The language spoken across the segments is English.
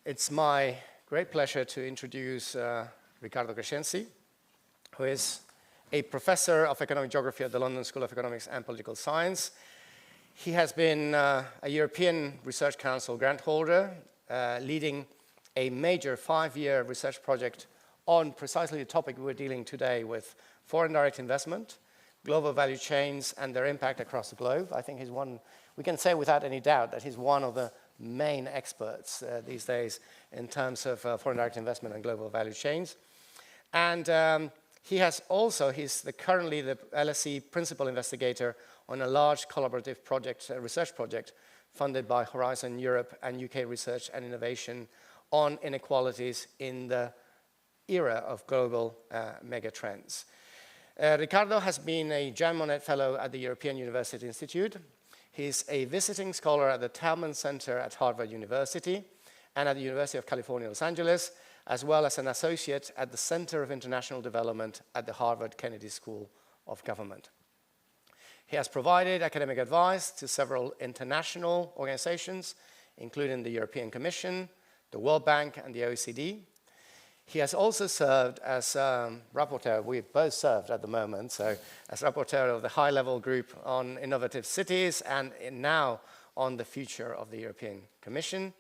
It's my great pleasure to introduce Riccardo Crescenzi, who is a professor of economic geography at the London School of Economics and Political Science. He has been a European Research Council grant holder, leading a major 5-year research project on precisely the topic we're dealing today with: foreign direct investment, global value chains, and their impact across the globe. I think he's one, we can say without any doubt that he's one of the main experts these days in terms of foreign direct investment and global value chains. And he has also, he's currently the LSE principal investigator on a large collaborative project, research project funded by Horizon Europe and UK Research and Innovation on inequalities in the era of global megatrends. Riccardo has been a Jean Monnet Fellow at the European University Institute. He's a visiting scholar at the Talman Center at Harvard University and at the University of California, Los Angeles, as well as an associate at the Center of International Development at the Harvard Kennedy School of Government. He has provided academic advice to several international organizations, including the European Commission, the World Bank, and the OECD. He has also served as rapporteur, we've both served at the moment, so as rapporteur of the high-level group on innovative cities and now on the future of the European Commission.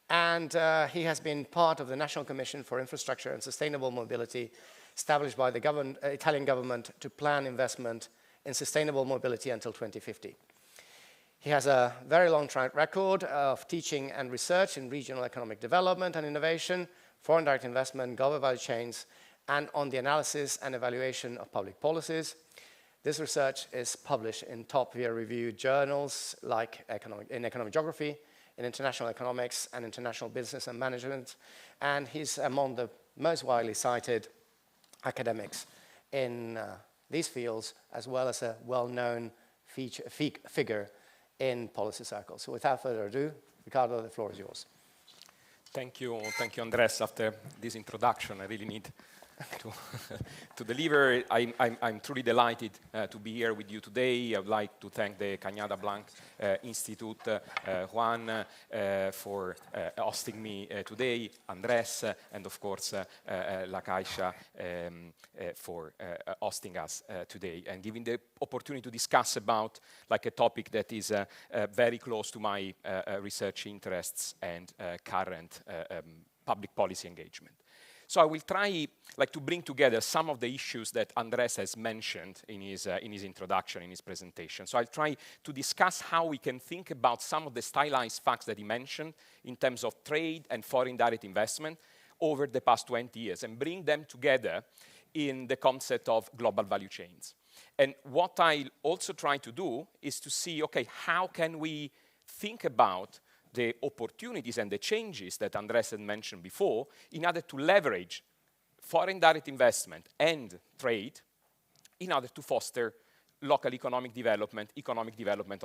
And he has been part of the National Commission for Infrastructure and Sustainable Mobility, established by the Italian government to plan investment in sustainable mobility until 2050. He has a very long track record of teaching and research in regional economic development and innovation, foreign direct investment, global value chains, and on the analysis and evaluation of public policies. This research is published in top peer-reviewed journals like in economic geography, in international economics, and international business and management, and he's among the most widely cited academics in these fields, as well as a well-known figure in policy circles. So without further ado, Riccardo, the floor is yours. Thank you, Andrés. After this introduction, I really need to deliver. I'm truly delighted to be here with you today. I would like to thank the Cañada Blanch Institute, Juan, for hosting me today, Andrés, and of course, La Caixa for hosting us today and giving the opportunity to discuss about like a topic that is very close to my research interests and current public policy engagement. So I will try to bring together some of the issues that Andrés has mentioned in his introduction, in his presentation. So I'll try to discuss how we can think about some of the stylized facts that he mentioned in terms of trade and foreign direct investment over the past 20 years and bring them together in the concept of global value chains. And what I'll also try to do is to see, okay, how can we think about the opportunities and the changes that Andrés had mentioned before in order to leverage foreign direct investment and trade in order to foster local economic development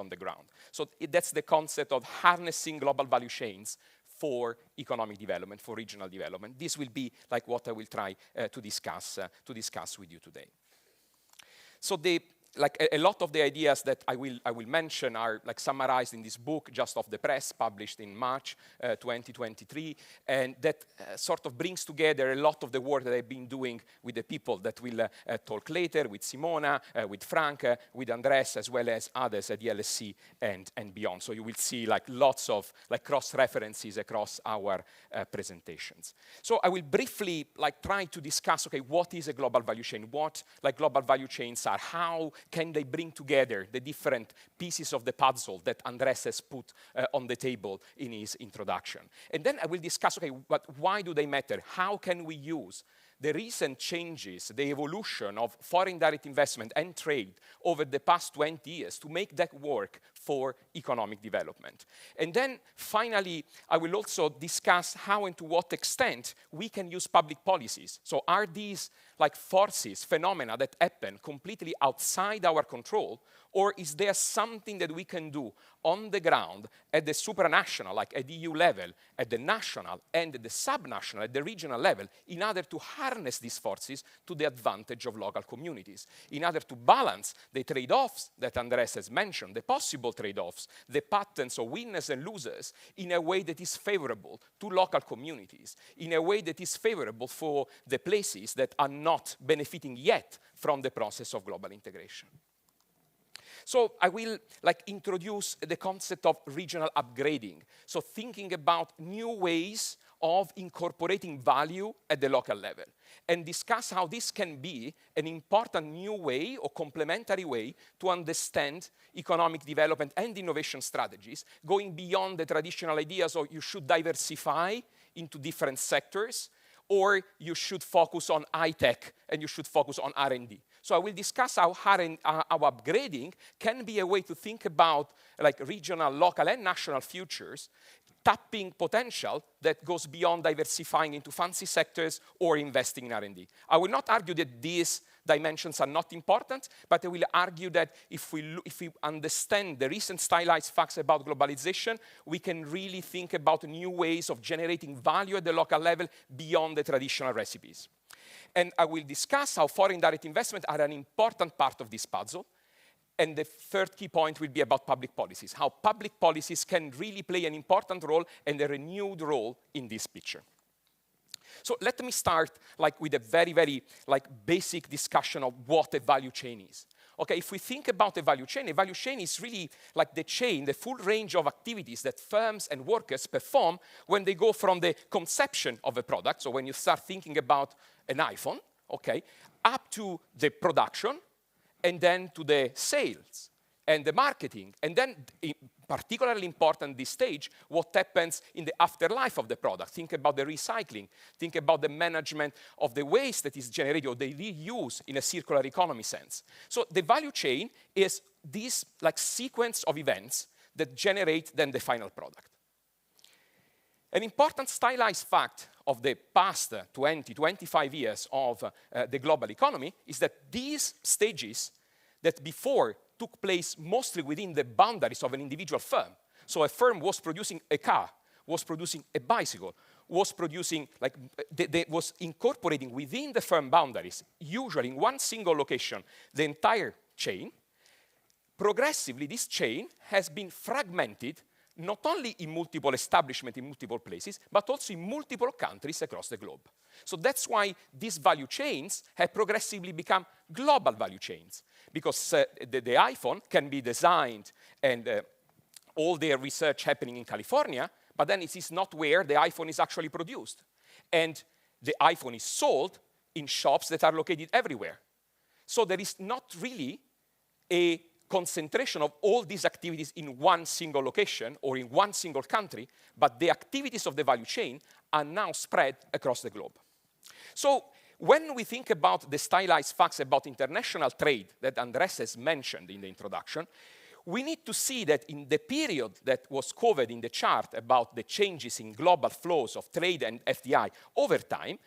on the ground. So that's the concept of harnessing global value chains for economic development, for regional development. This will be like what I will try to discuss with you today. So a lot of the ideas that I will mention are like summarized in this book, just off the press, published in March 2023, and that sort of brings together a lot of the work that I've been doing with the people that will talk later, with Simona, with Frank, with Andrés, as well as others at the LSE and beyond. So you will see like lots of like cross-references across our presentations. So I will briefly like try to discuss, okay, what is a global value chain? What like global value chains are? How can they bring together the different pieces of the puzzle that Andrés has put on the table in his introduction? And then I will discuss, okay, but why do they matter? How can we use the recent changes, the evolution of foreign direct investment and trade over the past 20 years to make that work for economic development? And then finally, I will also discuss how and to what extent we can use public policies. So are these like forces, phenomena that happen completely outside our control, Or is there something that we can do on the ground at the supranational, like at the EU level, at the national, and at the subnational, at the regional level, in order to harness these forces to the advantage of local communities, in order to balance the trade-offs that Andrés has mentioned, the possible trade-offs, the patterns of winners and losers, in a way that is favorable to local communities, in a way that is favorable for the places that are not benefiting yet from the process of global integration. So I will introduce the concept of regional upgrading. So thinking about new ways of incorporating value at the local level, and discuss how this can be an important new way or complementary way to understand economic development and innovation strategies, going beyond the traditional ideas of you should diversify into different sectors, or you should focus on high-tech and you should focus on R&D. So I will discuss how upgrading can be a way to think about regional, local, and national futures, tapping potential that goes beyond diversifying into fancy sectors or investing in R&D. I will not argue that these dimensions are not important, but I will argue that if we understand the recent stylized facts about globalization, we can really think about new ways of generating value at the local level beyond the traditional recipes. And I will discuss how foreign direct investment are an important part of this puzzle. And the third key point will be about public policies, how public policies can really play an important role and a renewed role in this picture. So let me start with a very, very basic discussion of what a value chain is. Okay, if we think about a value chain is really like the chain, the full range of activities that firms and workers perform when they go from the conception of a product, so when you start thinking about an iPhone, okay, up to the production, and then to the sales and the marketing, and then particularly important this stage, what happens in the afterlife of the product. Think about the recycling, think about the management of the waste that is generated, or the reuse in a circular economy sense. So the value chain is this sequence of events that generate then the final product. An important stylized fact of the past 20, 25 years of the global economy is that these stages that before took place mostly within the boundaries of an individual firm. So a firm was producing a car, was producing a bicycle, was producing, was incorporating within the firm boundaries, usually in one single location, the entire chain. Progressively, this chain has been fragmented not only in multiple establishments in multiple places, but also in multiple countries across the globe. So that's why these value chains have progressively become global value chains, because the iPhone can be designed and all their research happening in California, but then it is not where the iPhone is actually produced. And the iPhone is sold in shops that are located everywhere. So there is not really a concentration of all these activities in one single location or in one single country, but the activities of the value chain are now spread across the globe. So when we think about the stylized facts about international trade that Andrés has mentioned in the introduction, we need to see that in the period that was covered in the chart about the changes in global flows of trade and FDI over time,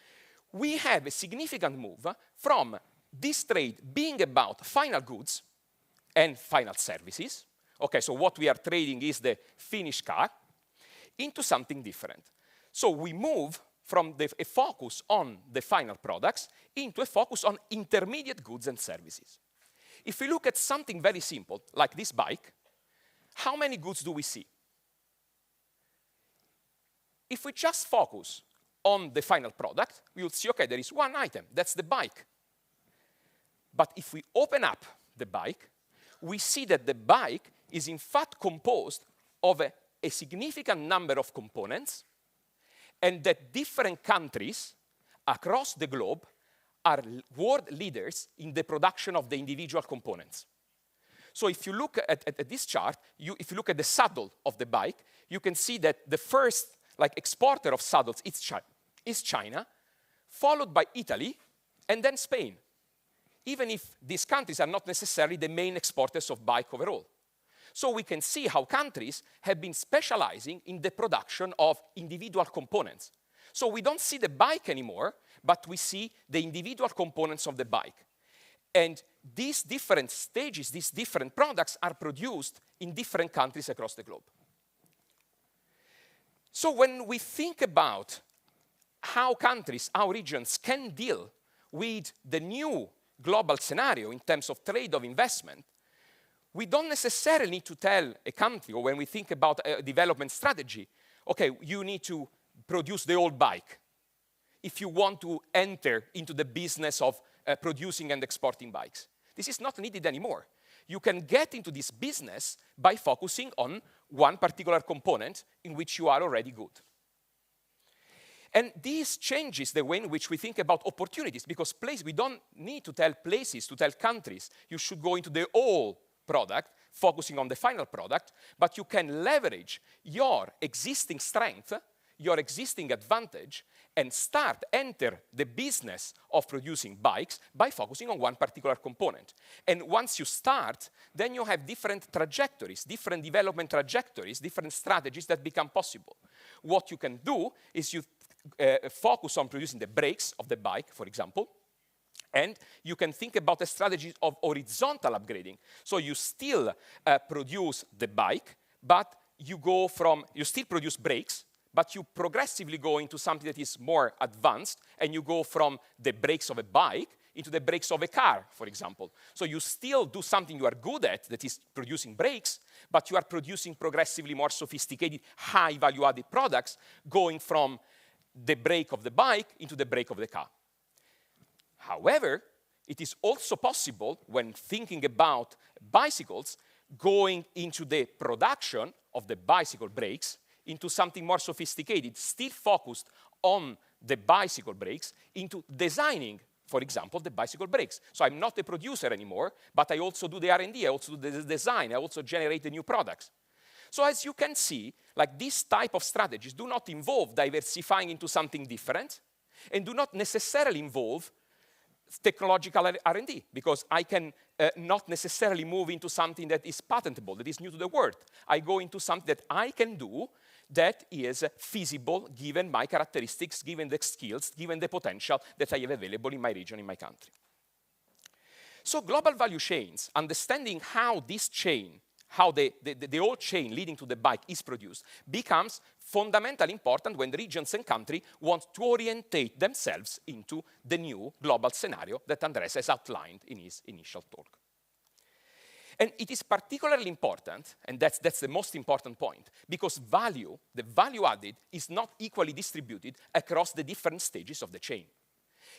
we have a significant move from this trade being about final goods and final services. Okay, so what we are trading is the finished car into something different. So we move from a focus on the final products into a focus on intermediate goods and services. If we look at something very simple, like this bike, how many goods do we see? If we just focus on the final product, we will see, okay, there is one item, that's the bike. But if we open up the bike, we see that the bike is in fact composed of a significant number of components, and that different countries across the globe are world leaders in the production of the individual components. So if you look at this chart, if you look at the saddle of the bike, you can see that the first exporter of saddles is China, followed by Italy, and then Spain, even if these countries are not necessarily the main exporters of bike overall. So we can see how countries have been specializing in the production of individual components. So we don't see the bike anymore, but we see the individual components of the bike. And these different stages, these different products are produced in different countries across the globe. So when we think about how countries, how regions can deal with the new global scenario in terms of trade of investment, we don't necessarily need to tell a country, or when we think about a development strategy, okay, you need to produce the old bike if you want to enter into the business of producing and exporting bikes. This is not needed anymore. You can get into this business by focusing on one particular component in which you are already good. And this changes the way in which we think about opportunities, because we don't need to tell places, to tell countries, you should go into the whole product, focusing on the final product, but you can leverage your existing strength, your existing advantage, and enter the business of producing bikes by focusing on one particular component. And once you start, then you have different trajectories, different development trajectories, different strategies that become possible. What you can do is you focus on producing the brakes of the bike, for example, and you can think about a strategy of horizontal upgrading. So you still produce the bike, but you still produce brakes, but you progressively go into something that is more advanced, and you go from the brakes of a bike into the brakes of a car, for example. So you still do something you are good at, that is producing brakes, but you are producing progressively more sophisticated, high value-added products, going from the brake of the bike into the brake of the car. However, it is also possible, when thinking about bicycles, going into the production of the bicycle brakes into something more sophisticated, still focused on the bicycle brakes, into designing, for example, the bicycle brakes. So I'm not a producer anymore, but I also do the R&D, I also do the design, I also generate the new products. So as you can see, like, this type of strategies do not involve diversifying into something different, and do not necessarily involve technological R&D, because I can not necessarily move into something that is patentable, that is new to the world. I go into something that I can do that is feasible given my characteristics, given the skills, given the potential that I have available in my region, in my country. So global value chains, understanding how this chain, how the whole chain leading to the bike is produced, becomes fundamentally important when the regions and countries want to orientate themselves into the new global scenario that Andrés has outlined in his initial talk. And it is particularly important, and that's the most important point, because the value added, is not equally distributed across the different stages of the chain.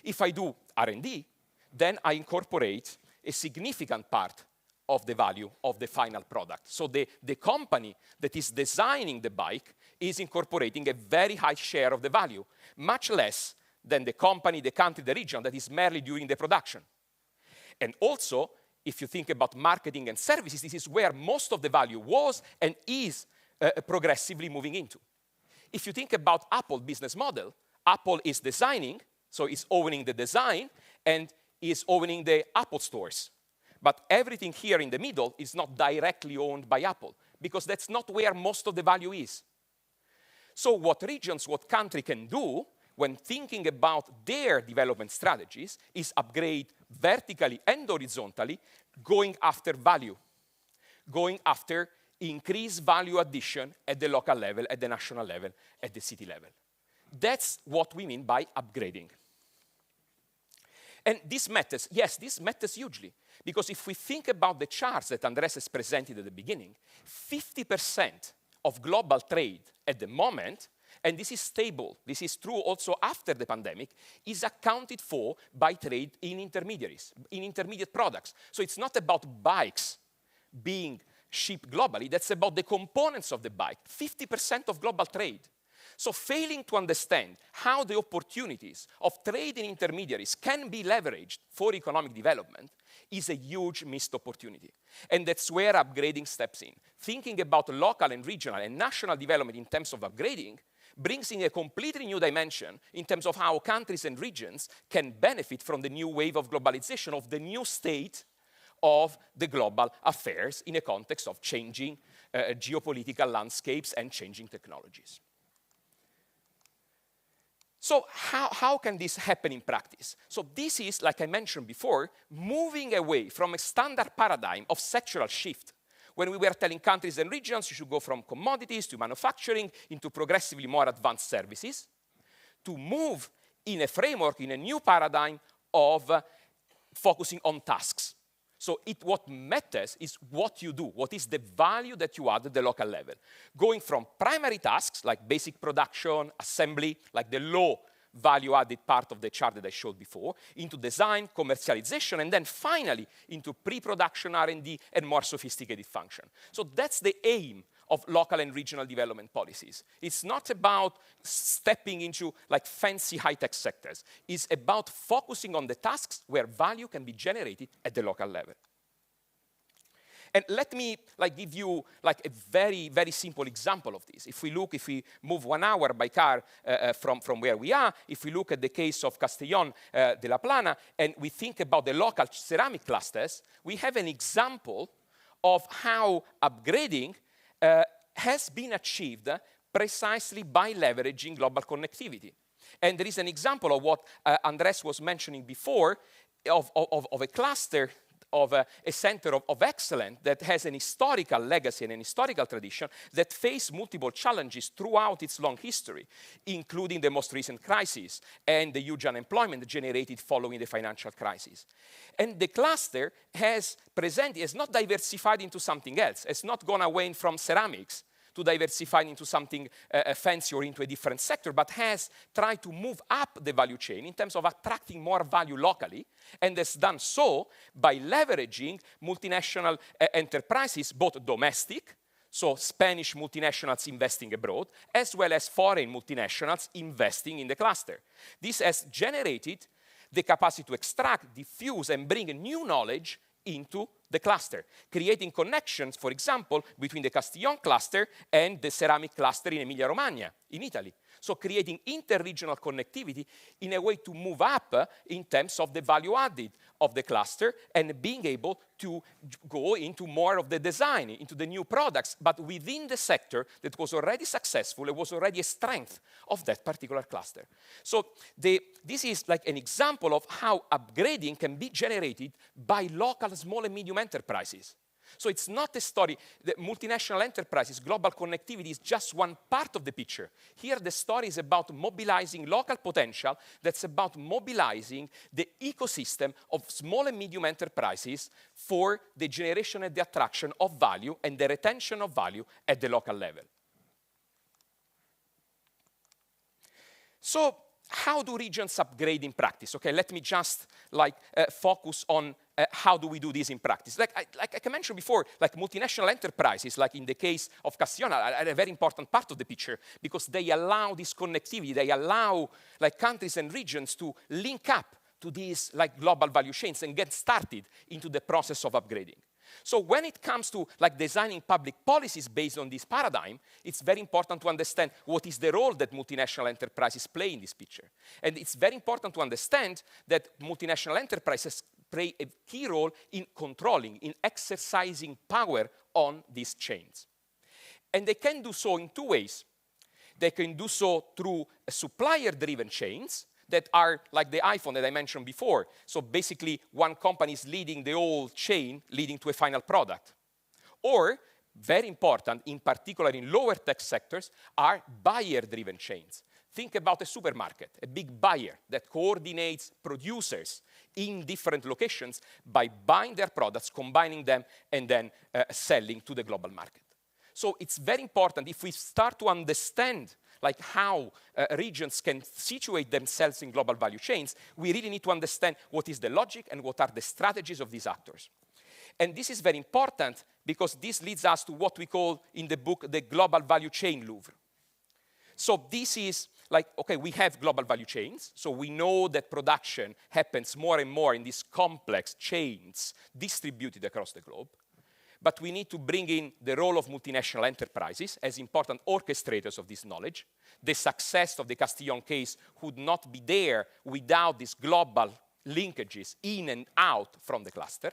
If I do R&D, then I incorporate a significant part of the value of the final product. So the company that is designing the bike is incorporating a very high share of the value, much less than the company, the country, the region that is merely doing the production. And also, if you think about marketing and services, this is where most of the value was and is progressively moving into. If you think about Apple's business model, Apple is designing, so it's owning the design, and is owning the Apple stores. But everything here in the middle is not directly owned by Apple, because that's not where most of the value is. So what regions, what country can do when thinking about their development strategies is upgrade vertically and horizontally, going after value, going after increased value addition at the local level, at the national level, at the city level. That's what we mean by upgrading. And this matters, yes, this matters hugely, because if we think about the charts that Andrés has presented at the beginning, 50% of global trade at the moment, and this is stable, this is true also after the pandemic, is accounted for by trade in intermediaries, in intermediate products. So it's not about bikes being shipped globally, that's about the components of the bike, 50% of global trade. So failing to understand how the opportunities of trade in intermediaries can be leveraged for economic development is a huge missed opportunity. And that's where upgrading steps in. Thinking about local and regional and national development in terms of upgrading brings in a completely new dimension in terms of how countries and regions can benefit from the new wave of globalization, of the new state of the global affairs in a context of changing geopolitical landscapes and changing technologies. So how can this happen in practice? So this is, like I mentioned before, moving away from a standard paradigm of sectoral shift. When we were telling countries and regions you should go from commodities to manufacturing into progressively more advanced services, to move in a framework, in a new paradigm of focusing on tasks. So what matters is what you do, what is the value that you add at the local level. Going from primary tasks, like basic production, assembly, like the low value-added part of the chart that I showed before, into design, commercialization, and then finally into pre-production R&D and more sophisticated function. So that's the aim of local and regional development policies. It's not about stepping into like fancy high-tech sectors. It's about focusing on the tasks where value can be generated at the local level. And let me give you a very, very simple example of this. If we move 1 hour by car from where we are, if we look at the case of Castellón de la Plana, and we think about the local ceramic clusters, we have an example of how upgrading has been achieved precisely by leveraging global connectivity. And there is an example of what Andrés was mentioning before of a cluster of a center of excellence that has an historical legacy and an historical tradition that faced multiple challenges throughout its long history, including the most recent crisis and the huge unemployment generated following the financial crisis. And the cluster has not diversified into something else, has not gone away from ceramics to diversify into something fancy or into a different sector, but has tried to move up the value chain in terms of attracting more value locally, and has done so by leveraging multinational enterprises, both domestic, so Spanish multinationals investing abroad, as well as foreign multinationals investing in the cluster. This has generated the capacity to extract, diffuse, and bring new knowledge into the cluster, creating connections, for example, between the Castellón cluster and the ceramic cluster in Emilia-Romagna, in Italy. So creating inter-regional connectivity in a way to move up in terms of the value added of the cluster and being able to go into more of the design, into the new products, but within the sector that was already successful, it was already a strength of that particular cluster. So this is like an example of how upgrading can be generated by local small and medium enterprises. So it's not a story that multinational enterprises, global connectivity is just one part of the picture. Here the story is about mobilizing local potential, that's about mobilizing the ecosystem of small and medium enterprises for the generation and the attraction of value and the retention of value at the local level. So how do regions upgrade in practice? Okay, let me just focus on how do we do this in practice. Like I mentioned before, like multinational enterprises, like in the case of Castellón, are a very important part of the picture because they allow this connectivity, they allow like countries and regions to link up to these like global value chains and get started into the process of upgrading. So when it comes to like designing public policies based on this paradigm, it's very important to understand what is the role that multinational enterprises play in this picture. And it's very important to understand that multinational enterprises play a key role in controlling, in exercising power on these chains. And they can do so in two ways. They can do so through supplier-driven chains that are like the iPhone that I mentioned before. So basically, one company is leading the whole chain, leading to a final product. Or, very important, in particular in lower tech sectors, are buyer-driven chains. Think about a supermarket, a big buyer that coordinates producers in different locations by buying their products, combining them, and then selling to the global market. So it's very important if we start to understand like how regions can situate themselves in global value chains, we really need to understand what is the logic and what are the strategies of these actors. And this is very important because this leads us to what we call in the book the global value chain Louvre. So this is like, okay, we have global value chains, so we know that production happens more and more in these complex chains distributed across the globe. But we need to bring in the role of multinational enterprises as important orchestrators of this knowledge. The success of the Castellón case would not be there without these global linkages in and out from the cluster.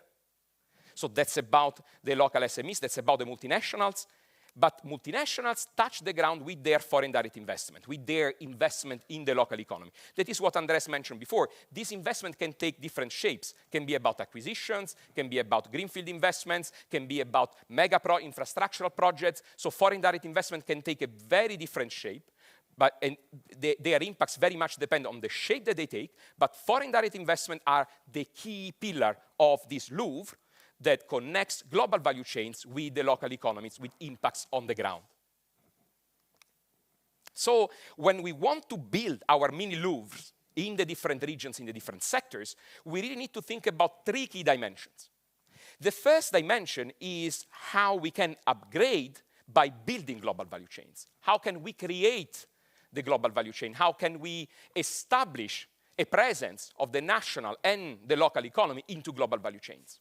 So that's about the local SMEs, that's about the multinationals. but multinationals touch the ground with their foreign direct investment, with their investment in the local economy. That is what Andrés mentioned before. This investment can take different shapes. Can be about acquisitions, can be about greenfield investments, can be about infrastructural projects. So foreign direct investment can take a very different shape. And their impacts very much depend on the shape that they take. But foreign direct investment are the key pillar of this Louvre that connects global value chains with the local economies with impacts on the ground. So when we want to build our mini Louvres in the different regions, in the different sectors, we really need to think about 3 key dimensions. The first dimension is how we can upgrade by building global value chains. How can we create the global value chain? How can we establish a presence of the national and the local economy into global value chains?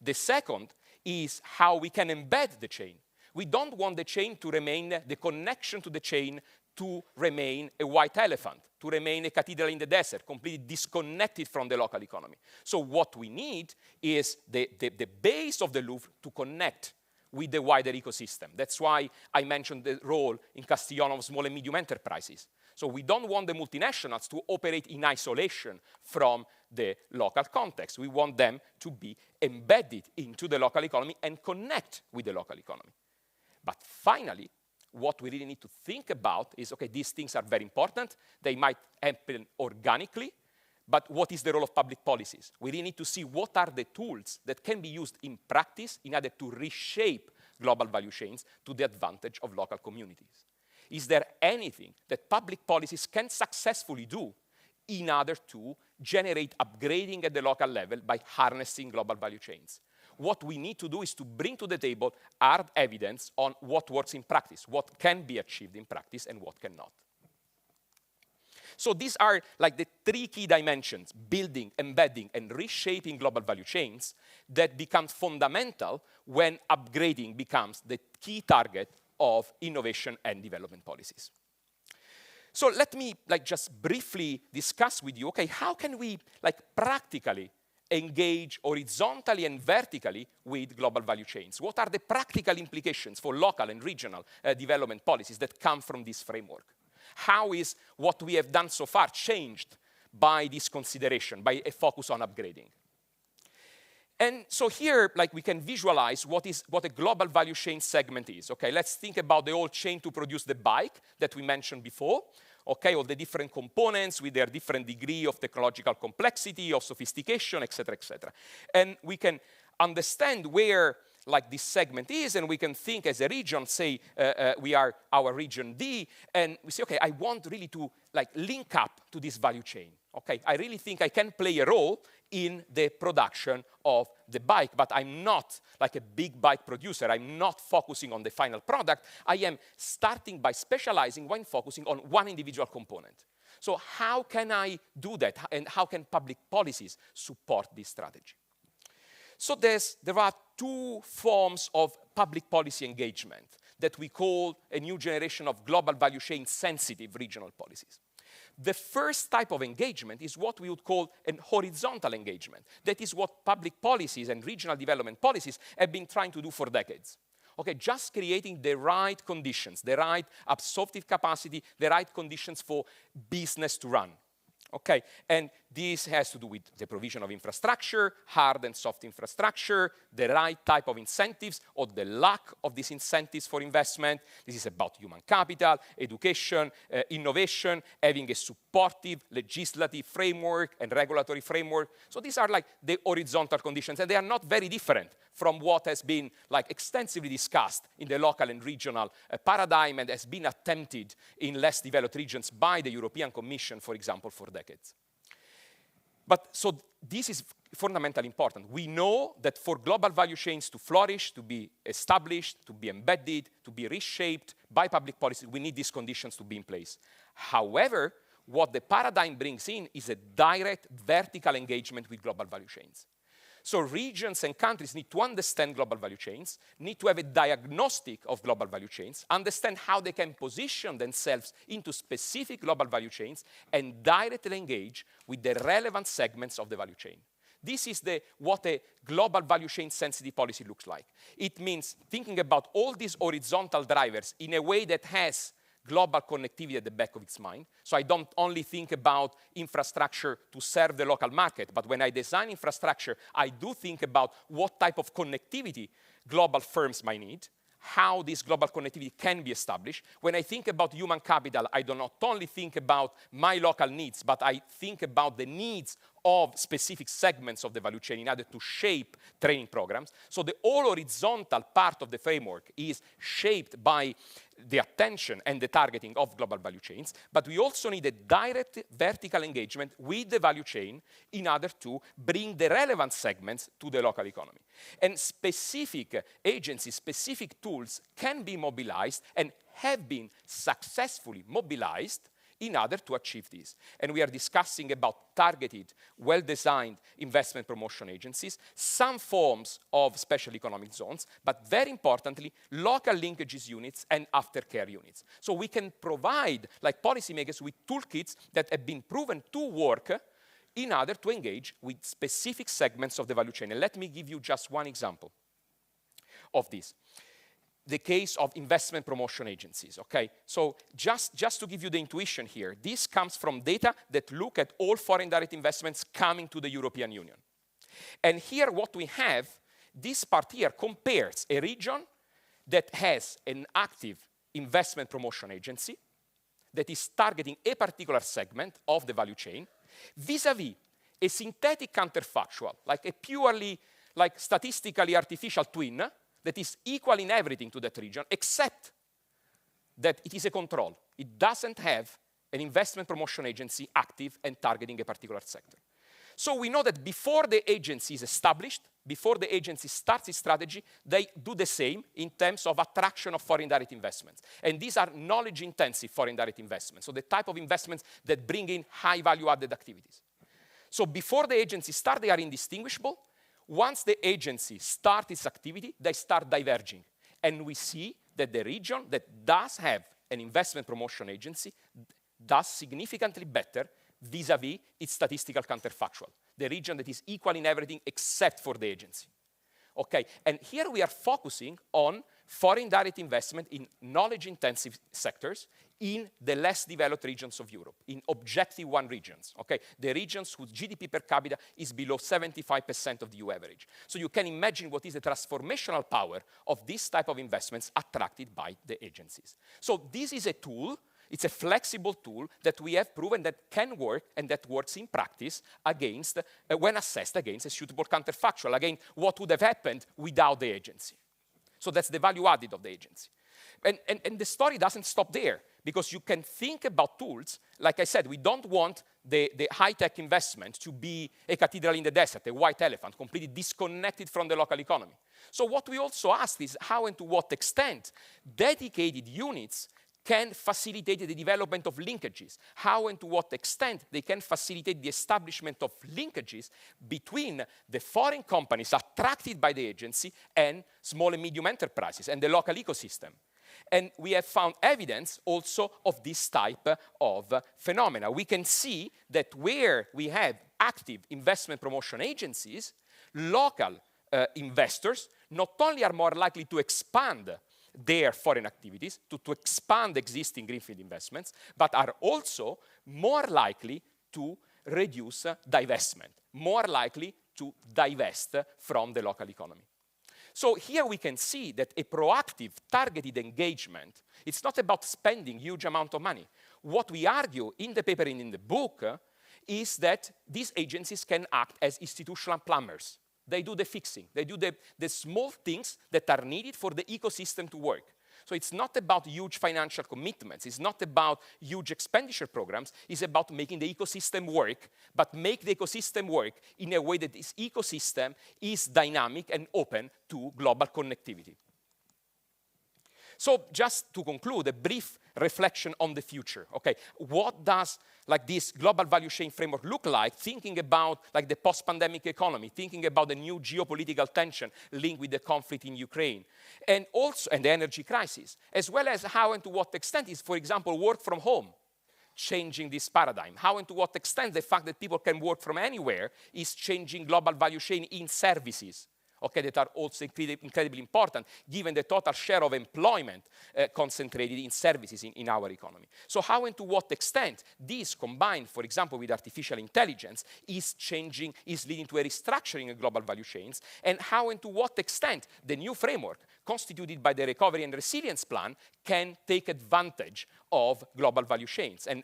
The second is how we can embed the chain. We don't want the chain to remain, the connection to the chain to remain a white elephant, to remain a cathedral in the desert, completely disconnected from the local economy. So what we need is the base of the Louvre to connect with the wider ecosystem. That's why I mentioned the role in Castellón of small and medium enterprises. So we don't want the multinationals to operate in isolation from the local context. We want them to be embedded into the local economy and connect with the local economy. But finally, what we really need to think about is, okay, these things are very important. They might happen organically, but what is the role of public policies? We really need to see what are the tools that can be used in practice in order to reshape global value chains to the advantage of local communities. Is there anything that public policies can successfully do in order to generate upgrading at the local level by harnessing global value chains? What we need to do is to bring to the table hard evidence on what works in practice, what can be achieved in practice and what cannot. So these are like the 3 key dimensions: building, embedding, and reshaping global value chains that become fundamental when upgrading becomes the key target of innovation and development policies. So let me just briefly discuss with you, okay, how can we practically engage horizontally and vertically with global value chains? What are the practical implications for local and regional development policies that come from this framework? How is what we have done so far changed by this consideration, by a focus on upgrading? And so here, we can visualize what a global value chain segment is. Okay, let's think about the whole chain to produce the bike that we mentioned before. Okay, all the different components with their different degree of technological complexity, of sophistication, et cetera, et cetera. And we can understand where this segment is, and we can think as a region, say we are our region D, and we say, okay, I want really to link up to this value chain. Okay, I really think I can play a role in the production of the bike, but I'm not like a big bike producer. I'm not focusing on the final product. I am starting by specializing when focusing on one individual component. So how can I do that, and how can public policies support this strategy? So there are 2 forms of public policy engagement that we call a new generation of global value chain sensitive regional policies. The first type of engagement is what we would call an horizontal engagement. That is what public policies and regional development policies have been trying to do for decades. Okay, just creating the right conditions, the right absorptive capacity, the right conditions for business to run. Okay, and this has to do with the provision of infrastructure, hard and soft infrastructure, the right type of incentives or the lack of these incentives for investment. This is about human capital, education, innovation, having a supportive legislative framework and regulatory framework. So these are the horizontal conditions, and they are not very different from what has been extensively discussed in the local and regional paradigm and has been attempted in less developed regions by the European Commission, for example, for decades. But so this is fundamentally important. We know that for global value chains to flourish, to be established, to be embedded, to be reshaped by public policy, we need these conditions to be in place. However, what the paradigm brings in is a direct vertical engagement with global value chains. So regions and countries need to understand global value chains, need to have a diagnostic of global value chains, understand how they can position themselves into specific global value chains, and directly engage with the relevant segments of the value chain. This is what a global value chain sensitive policy looks like. It means thinking about all these horizontal drivers in a way that has global connectivity at the back of its mind. So I don't only think about infrastructure to serve the local market, but when I design infrastructure, I do think about what type of connectivity global firms might need, how this global connectivity can be established. When I think about human capital, I do not only think about my local needs, but I think about the needs of specific segments of the value chain in order to shape training programs. So the whole horizontal part of the framework is shaped by the attention and the targeting of global value chains, but we also need a direct vertical engagement with the value chain in order to bring the relevant segments to the local economy. And specific agencies, specific tools can be mobilized and have been successfully mobilized in order to achieve this. And we are discussing about targeted, well-designed investment promotion agencies, some forms of special economic zones, but very importantly, local linkages units and aftercare units. So we can provide, like policymakers, with toolkits that have been proven to work in order to engage with specific segments of the value chain. And let me give you just one example of this. The case of investment promotion agencies, okay? So just to give you the intuition here, this comes from data that look at all foreign direct investments coming to the European Union. And here what we have, this part here compares a region that has an active investment promotion agency that is targeting a particular segment of the value chain vis-a-vis a synthetic counterfactual, like a purely like statistically artificial twin that is equal in everything to that region, except that it is a control. It doesn't have an investment promotion agency active and targeting a particular sector. So we know that before the agency is established, before the agency starts its strategy, they do the same in terms of attraction of foreign direct investments. And these are knowledge-intensive foreign direct investments, so the type of investments that bring in high value-added activities. So before the agency starts, they are indistinguishable. Once the agency starts its activity, they start diverging. And we see that the region that does have an investment promotion agency does significantly better vis-a-vis its statistical counterfactual. The region that is equal in everything except for the agency. Okay, and here we are focusing on foreign direct investment in knowledge-intensive sectors in the less developed regions of Europe, in objective one regions, okay? The regions whose GDP per capita is below 75% of the EU average. So you can imagine what is the transformational power of this type of investments attracted by the agencies. So this is a tool, it's a flexible tool that we have proven that can work and that works in practice against, when assessed against a suitable counterfactual, against what would have happened without the agency. So that's the value added of the agency. And the story doesn't stop there, because you can think about tools. Like I said, we don't want the high-tech investment to be a cathedral in the desert, a white elephant, completely disconnected from the local economy. So what we also asked is how and to what extent dedicated units can facilitate the development of linkages, how and to what extent they can facilitate the establishment of linkages between the foreign companies attracted by the agency and small and medium enterprises and the local ecosystem. And we have found evidence also of this type of phenomena. We can see that where we have active investment promotion agencies, local investors not only are more likely to expand their foreign activities, to expand existing greenfield investments, but are also more likely to reduce divestment, more likely to divest from the local economy. So here we can see that a proactive, targeted engagement, it's not about spending huge amount of money. What we argue in the paper and in the book is that these agencies can act as institutional plumbers. They do the fixing. They do the small things that are needed for the ecosystem to work. So it's not about huge financial commitments. It's not about huge expenditure programs. It's about making the ecosystem work, but make the ecosystem work in a way that this ecosystem is dynamic and open to global connectivity. So just to conclude, a brief reflection on the future. Okay, what does this global value chain framework look like, thinking about the post-pandemic economy, thinking about the new geopolitical tension linked with the conflict in Ukraine, and also the energy crisis, as well as how and to what extent is, for example, work from home changing this paradigm? How and to what extent the fact that people can work from anywhere is changing global value chain in services, okay, that are also incredibly important, given the total share of employment concentrated in services in our economy. So how and to what extent this, combined, for example, with artificial intelligence, is leading to a restructuring of global value chains, and how and to what extent the new framework constituted by the Recovery and Resilience Plan can take advantage of global value chains and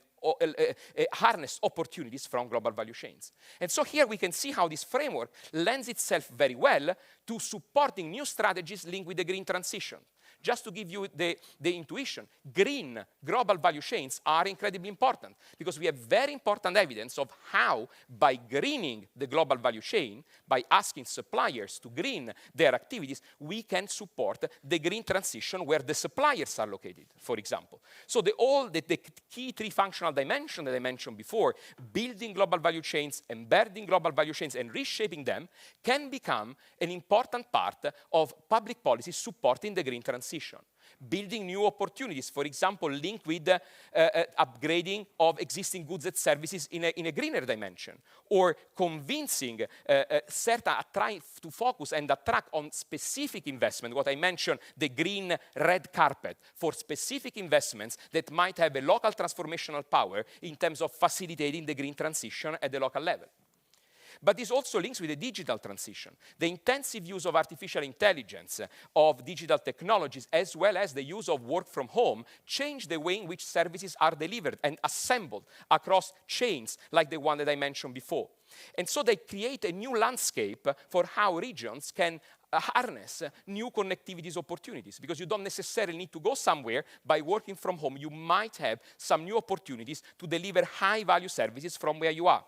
harness opportunities from global value chains. And so here we can see how this framework lends itself very well to supporting new strategies linked with the green transition. Just to give you the intuition, green global value chains are incredibly important because we have very important evidence of how, by greening the global value chain, by asking suppliers to green their activities, we can support the green transition where the suppliers are located, for example. So the key three functional dimensions that I mentioned before, building global value chains, embedding global value chains, and reshaping them, can become an important part of public policy supporting the green transition. Building new opportunities, for example, linked with upgrading of existing goods and services in a greener dimension, or convincing trying to focus and attract on specific investment, what I mentioned, the green red carpet, for specific investments that might have a local transformational power in terms of facilitating the green transition at the local level. But this also links with the digital transition. The intensive use of artificial intelligence, of digital technologies, as well as the use of work from home, change the way in which services are delivered and assembled across chains like the one that I mentioned before. And so they create a new landscape for how regions can harness new connectivities opportunities, because you don't necessarily need to go somewhere. By working from home, you might have some new opportunities to deliver high-value services from where you are.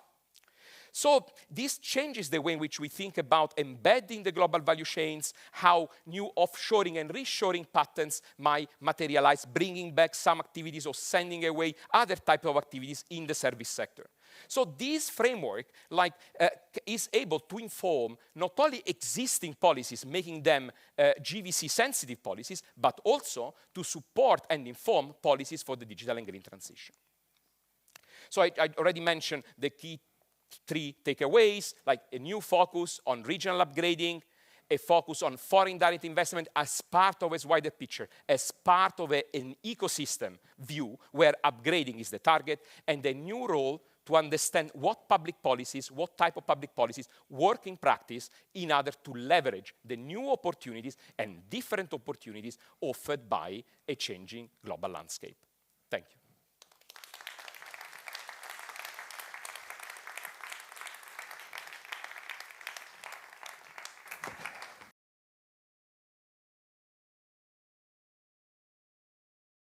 So this changes the way in which we think about embedding the global value chains, how new offshoring and reshoring patterns might materialize, bringing back some activities or sending away other types of activities in the service sector. So this framework is able to inform not only existing policies, making them GVC-sensitive policies, but also to support and inform policies for the digital and green transition. So I already mentioned the key three takeaways, like a new focus on regional upgrading, a focus on foreign direct investment as part of a wider picture, as part of an ecosystem view where upgrading is the target, and a new role to understand what public policies, what type of public policies work in practice in order to leverage the new opportunities and different opportunities offered by a changing global landscape. Thank you.